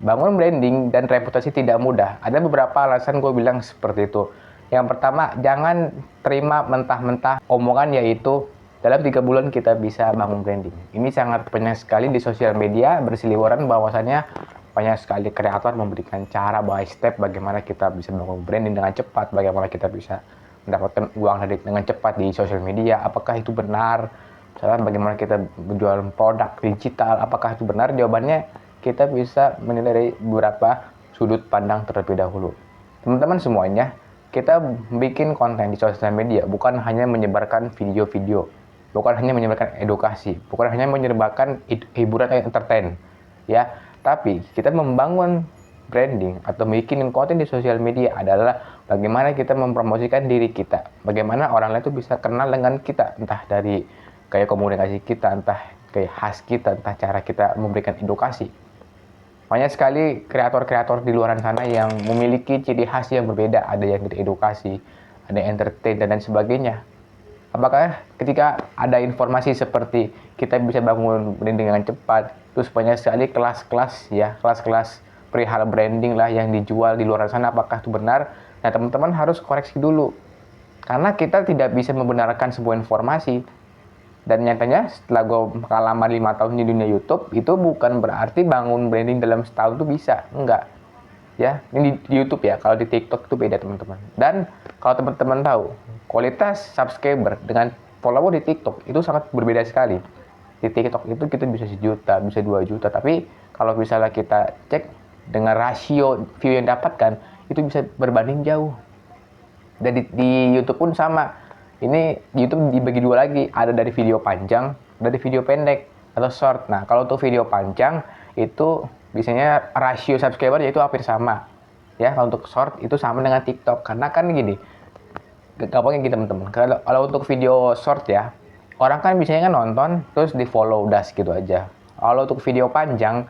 Bangun branding dan reputasi tidak mudah. Ada beberapa alasan gue bilang seperti itu. Yang pertama, jangan terima mentah-mentah omongan, yaitu dalam 3 bulan kita bisa bangun branding. Ini sangat banyak sekali di sosial media berseliweran bahwasannya banyak sekali kreator memberikan cara by step bagaimana kita bisa bangun branding dengan cepat, bagaimana kita bisa mendapatkan uang dengan cepat di sosial media. Apakah itu benar? Misalnya bagaimana kita menjual produk digital, apakah itu benar? Jawabannya kita bisa menilai dari beberapa sudut pandang terlebih dahulu. Teman-teman semuanya, kita bikin konten di sosial media bukan hanya menyebarkan video-video, bukan hanya menyebarkan edukasi, bukan hanya menyebarkan hiburan yang entertain, ya. Tapi kita membangun branding atau bikin konten di sosial media adalah bagaimana kita mempromosikan diri kita, bagaimana orang lain itu bisa kenal dengan kita, entah dari kayak komunikasi kita, entah kayak khas kita, entah cara kita memberikan edukasi. Banyak sekali kreator-kreator di luar sana yang memiliki ciri khas yang berbeda. Ada yang dari edukasi, ada yang entertain, dan lain sebagainya. Apakah ketika ada informasi seperti kita bisa bangun branding dengan cepat, terus banyak sekali kelas-kelas ya, kelas-kelas perihal branding lah yang dijual di luar sana, apakah itu benar? Nah, teman-teman harus koreksi dulu. Karena kita tidak bisa membenarkan sebuah informasi. Dan nyatanya setelah gue pengalaman 5 tahun di dunia YouTube, itu bukan berarti bangun branding dalam setahun tuh bisa. Enggak. Ya, ini di YouTube ya. Kalau di TikTok itu beda, teman-teman. Dan kalau teman-teman tahu, kualitas subscriber dengan follower di TikTok itu sangat berbeda sekali. Di TikTok itu kita bisa 1 juta, bisa 2 juta. Tapi kalau misalnya kita cek dengan rasio view yang dapatkan, itu bisa berbanding jauh. Dan di YouTube pun sama. Ini di YouTube dibagi dua lagi, ada dari video panjang, dari video pendek atau short. Nah, kalau untuk video panjang itu biasanya rasio subscriber yaitu hampir sama. Ya, kalau untuk short itu sama dengan TikTok. Karena kan gini, gampangnya gitu teman-teman. Kalau untuk video short ya, orang kan biasanya kan nonton terus di follow udah segitu aja. Kalau untuk video panjang,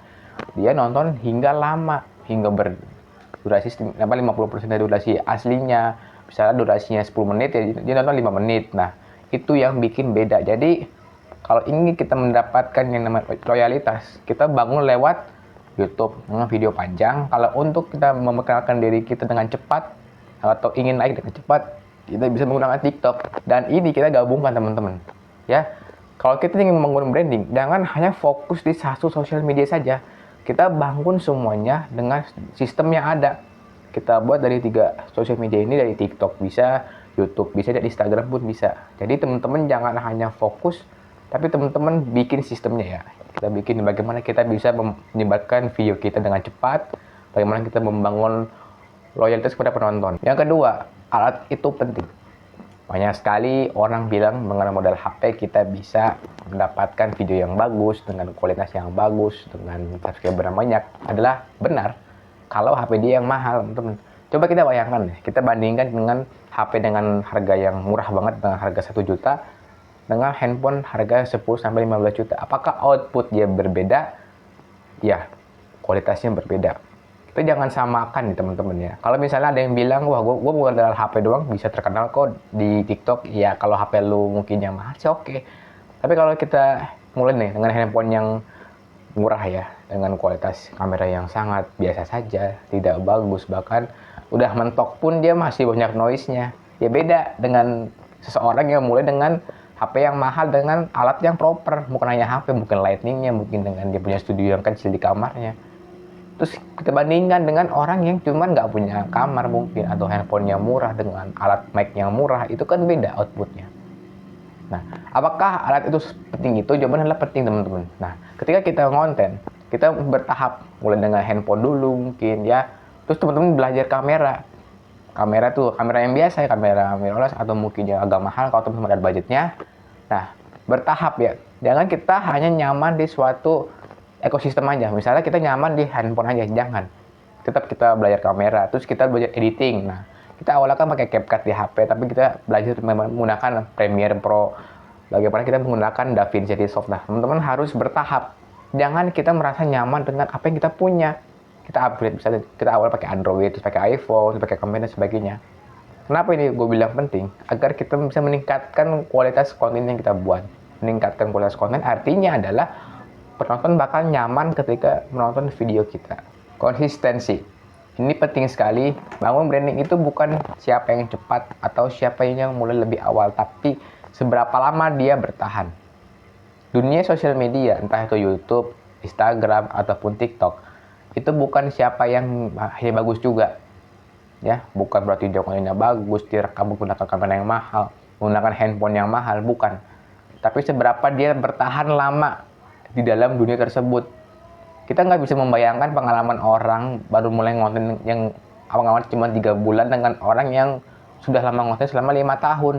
dia nonton hingga lama, hingga berdurasi 50% dari durasi aslinya. Misalnya durasinya 10 menit ya dia nonton 5 menit. Nah, itu yang bikin beda. Jadi kalau ingin kita mendapatkan yang namanya loyalitas, kita bangun lewat YouTube dengan video panjang. Kalau untuk kita memperkenalkan diri kita dengan cepat atau ingin naik dengan cepat, kita bisa menggunakan TikTok. Dan ini kita gabungkan teman-teman. Ya, kalau kita ingin membangun branding, jangan hanya fokus di satu sosial media saja. Kita bangun semuanya dengan sistem yang ada. Kita buat dari 3 sosial media ini, dari TikTok bisa, YouTube bisa, dan Instagram pun bisa. Jadi teman-teman jangan hanya fokus, tapi teman-teman bikin sistemnya ya. Kita bikin bagaimana kita bisa menyebarkan video kita dengan cepat, bagaimana kita membangun loyalitas kepada penonton. Yang kedua, alat itu penting. Banyak sekali orang bilang mengenai modal HP kita bisa mendapatkan video yang bagus, dengan kualitas yang bagus, dengan subscriber yang banyak. Adalah benar. Kalau HP dia yang mahal, teman-teman. Coba kita bayangkan deh, kita bandingkan dengan HP dengan harga yang murah banget, dengan harga 1 juta, dengan handphone harga 10-15 juta. Apakah output dia berbeda? Ya, kualitasnya berbeda. Kita jangan samakan nih teman-teman ya. Kalau misalnya ada yang bilang, wah gue modal HP doang bisa terkenal kok di TikTok. Ya kalau HP lu mungkin yang mahal sih oke. Tapi kalau kita mulai nih dengan handphone yang murah ya, dengan kualitas kamera yang sangat biasa saja, tidak bagus, bahkan udah mentok pun dia masih banyak noise-nya. Ya beda dengan seseorang yang mulai dengan HP yang mahal dengan alat yang proper, bukan hanya HP, mungkin lighting-nya, mungkin dengan dia punya studio yang kecil di kamarnya. Terus kita bandingkan dengan orang yang cuman nggak punya kamar mungkin, atau handphone-nya murah dengan alat mic yang murah, itu kan beda outputnya. Nah, apakah alat itu penting itu? Jawabannya adalah penting teman-teman. Nah, ketika kita ngonten, kita bertahap, mulai dengan handphone dulu mungkin ya. Terus teman-teman belajar kamera. Kamera tuh kamera yang biasa ya, kamera mirrorless atau mungkin yang agak mahal kalau teman-teman ada budgetnya. Nah, bertahap ya. Jangan kita hanya nyaman di suatu ekosistem aja. Misalnya kita nyaman di handphone aja, jangan. Tetap kita belajar kamera, terus kita belajar editing. Nah, kita awalnya kan pakai CapCut di HP, tapi kita belajar menggunakan Premiere Pro. Bagaimana kita menggunakan DaVinci Resolve. Nah, teman-teman harus bertahap. Jangan kita merasa nyaman dengan apa yang kita punya. Kita upgrade, misalnya kita awal pakai Android, terus pakai iPhone, terus pakai kamera dan sebagainya. Kenapa ini gue bilang penting? Agar kita bisa meningkatkan kualitas konten yang kita buat. Meningkatkan kualitas konten artinya adalah penonton bakal nyaman ketika menonton video kita. Konsistensi. Ini penting sekali. Bangun branding itu bukan siapa yang cepat atau siapa yang mulai lebih awal, tapi seberapa lama dia bertahan. Dunia sosial media, entah itu YouTube, Instagram, ataupun TikTok, itu bukan siapa yang bagus juga. Ya, bukan berarti jokonya bagus, direkam menggunakan kamera yang mahal, menggunakan handphone yang mahal, bukan. Tapi seberapa dia bertahan lama di dalam dunia tersebut. Kita nggak bisa membayangkan pengalaman orang baru mulai ngonten yang awal-awal cuma 3 bulan dengan orang yang sudah lama ngonten selama 5 tahun.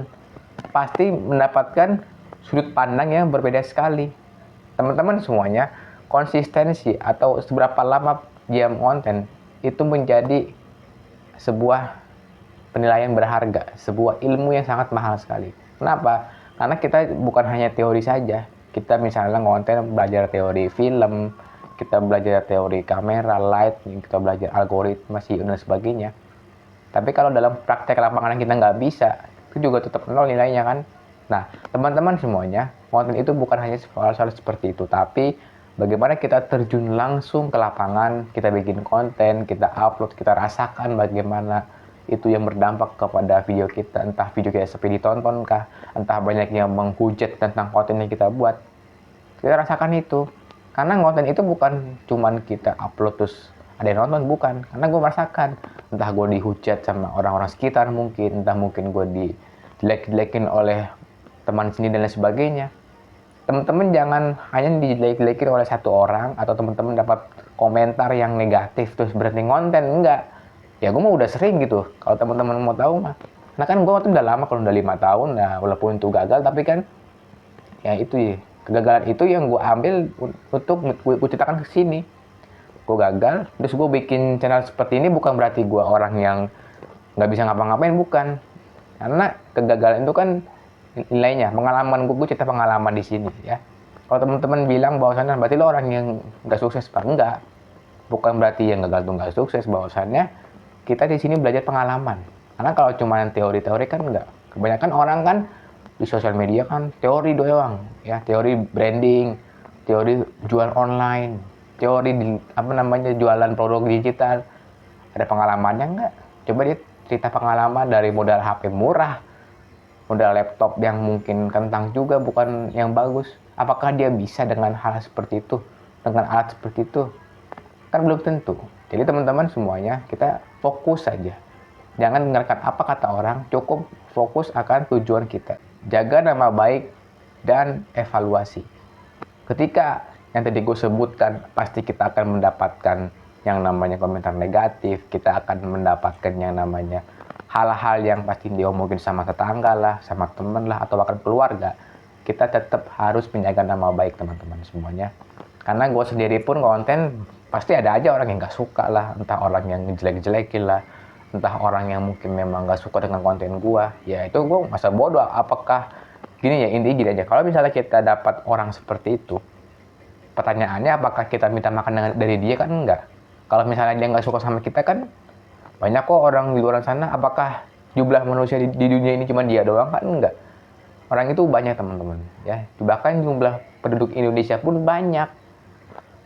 Pasti mendapatkan sudut pandang yang berbeda sekali. Teman-teman semuanya, konsistensi atau seberapa lama dia ngonten itu menjadi sebuah penilaian berharga, sebuah ilmu yang sangat mahal sekali. Kenapa? Karena kita bukan hanya teori saja. Kita misalnya ngonten belajar teori film, kita belajar teori kamera, lighting, kita belajar algoritma, SEO, dan sebagainya. Tapi kalau dalam praktek lapangan kita nggak bisa, itu juga tetap nol nilainya kan. Nah, teman-teman semuanya, konten itu bukan hanya soal seperti itu, tapi bagaimana kita terjun langsung ke lapangan, kita bikin konten, kita upload, kita rasakan bagaimana itu yang berdampak kepada video kita, entah video kita sepi ditonton kah, entah banyak yang menghujat tentang konten yang kita buat. Kita rasakan itu. Karena konten itu bukan cuman kita upload terus ada yang nonton, bukan. Karena gue merasakan, entah gue dihujat sama orang-orang sekitar mungkin, entah mungkin gue dijelek-jelekin oleh teman sini dan lain sebagainya. Teman-teman jangan hanya dijelek-jelekin oleh satu orang, atau teman-teman dapat komentar yang negatif terus berhenti konten, enggak. Ya gue mah udah sering gitu, kalau teman-teman mau tahu mah. Nah kan gue tuh udah lama, kalau udah 5 tahun, nah walaupun itu gagal, tapi kan ya itu ya. Kegagalan itu yang gue ambil untuk gue ceritakan ke sini. Gue gagal, terus gue bikin channel seperti ini bukan berarti gue orang yang nggak bisa ngapa-ngapain, bukan. Karena kegagalan itu kan nilainya, pengalaman gue cerita pengalaman di sini ya. Kalau teman-teman bilang bahwasannya berarti lo orang yang nggak sukses, Pak, enggak. Bukan berarti yang gagal tuh nggak sukses, bahwasannya kita di sini belajar pengalaman. Karena kalau cuma teori-teori kan enggak. Kebanyakan orang kan di sosial media kan teori doang ya, teori branding, teori jual online, teori jualan produk digital. Ada pengalamannya enggak? Coba dia cerita pengalaman dari modal HP murah, modal laptop yang mungkin kentang juga, bukan yang bagus. Apakah dia bisa dengan hal seperti itu, dengan alat seperti itu? Kan belum tentu. Jadi teman-teman semuanya, kita fokus saja. Jangan dengarkan apa kata orang, cukup fokus akan tujuan kita. Jaga nama baik dan evaluasi. Ketika yang tadi gue sebutkan, pasti kita akan mendapatkan yang namanya komentar negatif, kita akan mendapatkan yang namanya hal-hal yang pasti diomongin sama tetangga lah, sama temen lah, atau bahkan keluarga. Kita tetap harus menjaga nama baik teman-teman semuanya. Karena gue sendiri pun konten, pasti ada aja orang yang gak suka lah, entah orang yang jelek-jelekin lah, entah orang yang mungkin memang gak suka dengan konten gue. Ya itu gue masa bodoh, apakah gini ya, intinya gini aja. Kalau misalnya kita dapat orang seperti itu, pertanyaannya apakah kita minta makan dari dia, kan enggak. Kalau misalnya dia gak suka sama kita, kan banyak kok orang di luar sana. Apakah jumlah manusia di dunia ini cuma dia doang, kan enggak. Orang itu banyak teman-teman ya, bahkan jumlah penduduk Indonesia pun banyak.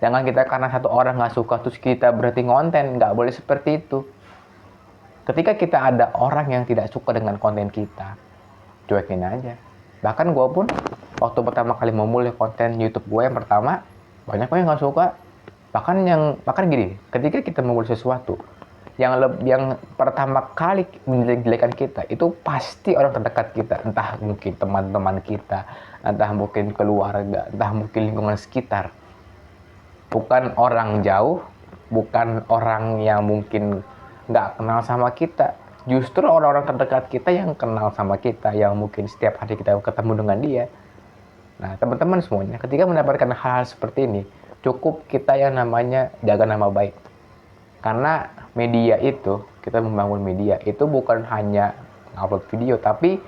Jangan kita karena satu orang gak suka terus kita berhenti konten, nggak boleh seperti itu. Ketika kita ada orang yang tidak suka dengan konten kita, cuekin aja. Bahkan gue pun, waktu pertama kali memulai konten YouTube gue yang pertama, banyak yang nggak suka. Bahkan gini, ketika kita memulai sesuatu, yang pertama kali menjelek-jelekan kita, itu pasti orang terdekat kita. Entah mungkin teman-teman kita, entah mungkin keluarga, entah mungkin lingkungan sekitar. Bukan orang jauh, bukan orang yang mungkin nggak kenal sama kita, justru orang-orang terdekat kita yang kenal sama kita, yang mungkin setiap hari kita ketemu dengan dia. Nah teman-teman semuanya, ketika mendapatkan hal seperti ini, cukup kita yang namanya jaga nama baik. Karena media itu, kita membangun media itu bukan hanya upload video, tapi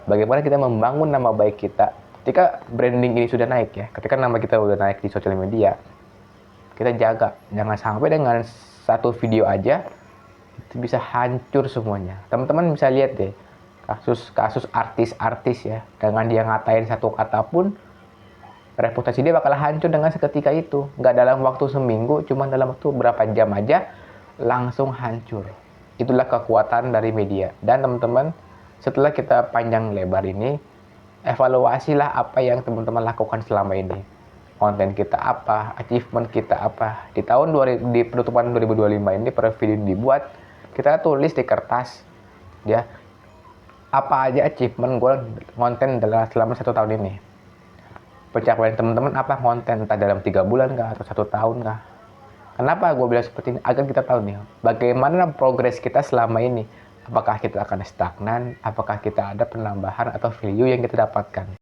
bagaimana kita membangun nama baik kita. Ketika branding ini sudah naik ya, ketika nama kita sudah naik di sosial media, kita jaga, jangan sampai dengan satu video aja itu bisa hancur semuanya. Teman-teman bisa lihat deh kasus artis-artis ya, dengan dia ngatain satu kata pun reputasi dia bakal hancur dengan seketika itu. Nggak dalam waktu seminggu, cuma dalam waktu berapa jam aja langsung hancur. Itulah kekuatan dari media. Dan teman-teman, setelah kita panjang lebar ini, evaluasilah apa yang teman-teman lakukan selama ini. Konten kita apa, achievement kita apa. Di di penutupan 2025 ini, per video dibuat, kita tulis di kertas, ya, apa aja achievement gue konten selama 1 tahun ini. Pencapaian teman-teman apa konten, entah dalam 3 bulan kah, atau 1 tahun kah. Kenapa gue bilang seperti ini? Agar kita tahu nih, bagaimana progres kita selama ini. Apakah kita akan stagnan, apakah kita ada penambahan atau value yang kita dapatkan.